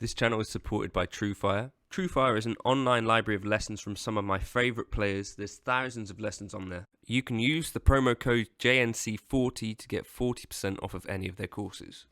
This channel is supported by TrueFire. TrueFire is an online library of lessons from some of my favourite players. There's thousands of lessons on there. You can use the promo code JNC40 to get 40% off of any of their courses.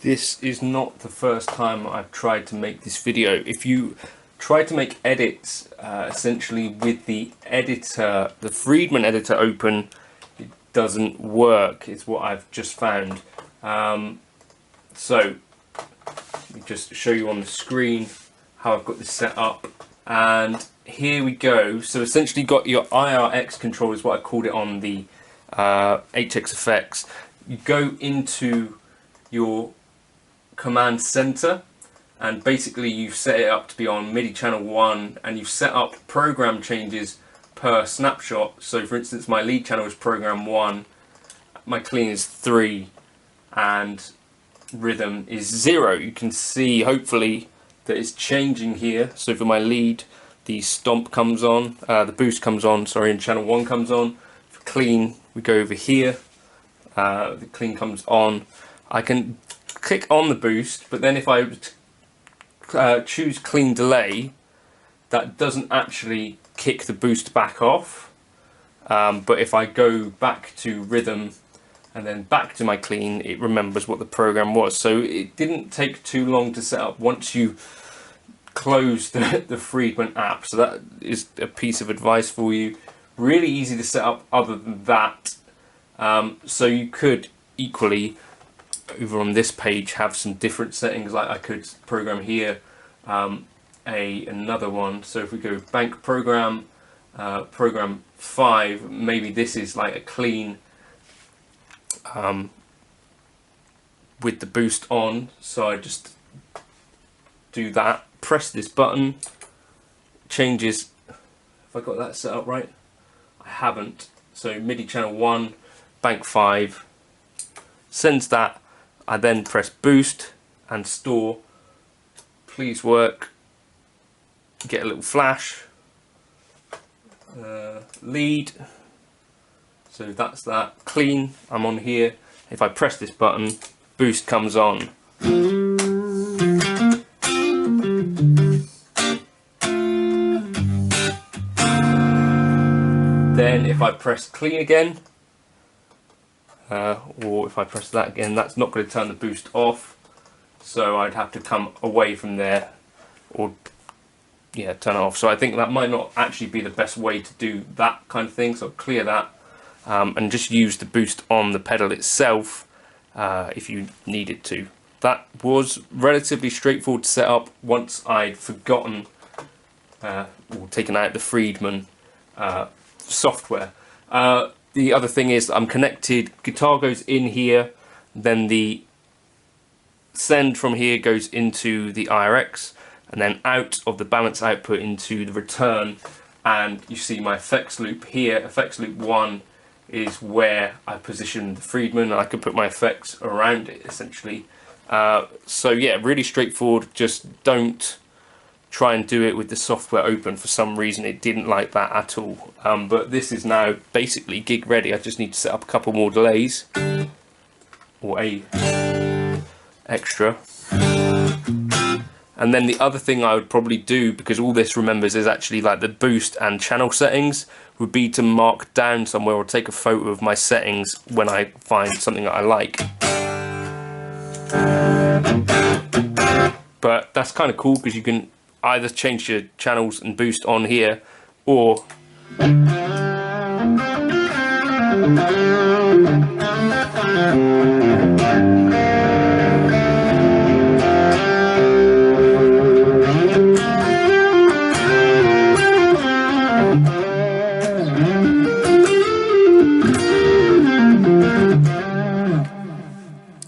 This is not the first time I've tried to make this video. If you try to make edits essentially with the editor, the Friedman editor open, it doesn't work, is what I've just found. So let me just show you on the screen how I've got this set up, and here we go. So essentially got your IRX control is what I called it on the HX effects. You go into your command center, and basically you've set it up to be on Midi channel 1, and you've set up program changes per snapshot. So for instance, my lead channel is program 1, my clean is 3, and rhythm is 0. You can see hopefully that it's changing here. So for my lead, the stomp comes on, the boost comes on, sorry, and channel 1 comes on. For clean, we go over here, the clean comes on. I can click on the boost, but then if I choose clean delay, that doesn't actually kick the boost back off, but if I go back to rhythm and then back to my clean, it remembers what the program was. So it didn't take too long to set up once you close the Friedman app. So that is a piece of advice for you. Really easy to set up other than that. So you could equally, over on this page, have some different settings. Like I could program here another one. So if we go bank program, program 5, maybe this is like a clean with the boost on. So I just do that, press this button, changes. Have I got that set up right? I haven't. So MIDI channel 1, bank 5, sends that. I then press boost and store. Please work. Get a little flash. Lead. So that's that. Clean. I'm on here. If I press this button, boost comes on. Then if I press clean again, or if I press that again, that's not going to turn the boost off. So I'd have to come away from there, or yeah, turn it off. So I think that might not actually be the best way to do that kind of thing. So clear that and just use the boost on the pedal itself if you needed to. That was relatively straightforward to set up once I'd forgotten or taken out the Friedman software. The other thing is I'm connected, guitar goes in here, then the send from here goes into the IRX, and then out of the balance output into the return, and you see my effects loop here. Effects loop 1 is where I position the Friedman, and I can put my effects around it essentially. So yeah, really straightforward. Just don't try and do it with the software open. For some reason it didn't like that at all. But this is now basically gig ready. I just need to set up a couple more delays, or a extra. And then the other thing I would probably do, because all this remembers is actually like the boost and channel settings, would be to mark down somewhere or take a photo of my settings when I find something that I like. But that's kind of cool because you can either change your channels and boost on here, or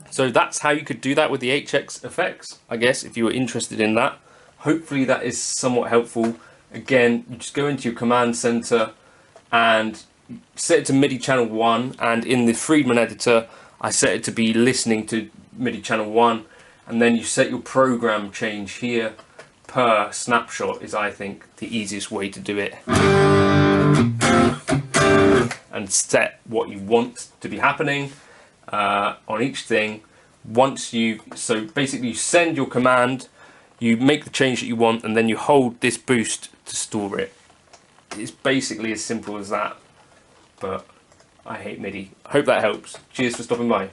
so that's how you could do that with the HX effects, I guess, if you were interested in that. Hopefully that is somewhat helpful. Again, you just go into your command center and set it to MIDI channel 1, and in the Friedman editor I set it to be listening to MIDI channel 1, and then you set your program change here per snapshot is, I think, the easiest way to do it. And set what you want to be happening on each thing. So basically you send your command, you make the change that you want, and then you hold this boost to store it. It's basically as simple as that, but I hate MIDI. Hope that helps. Cheers for stopping by.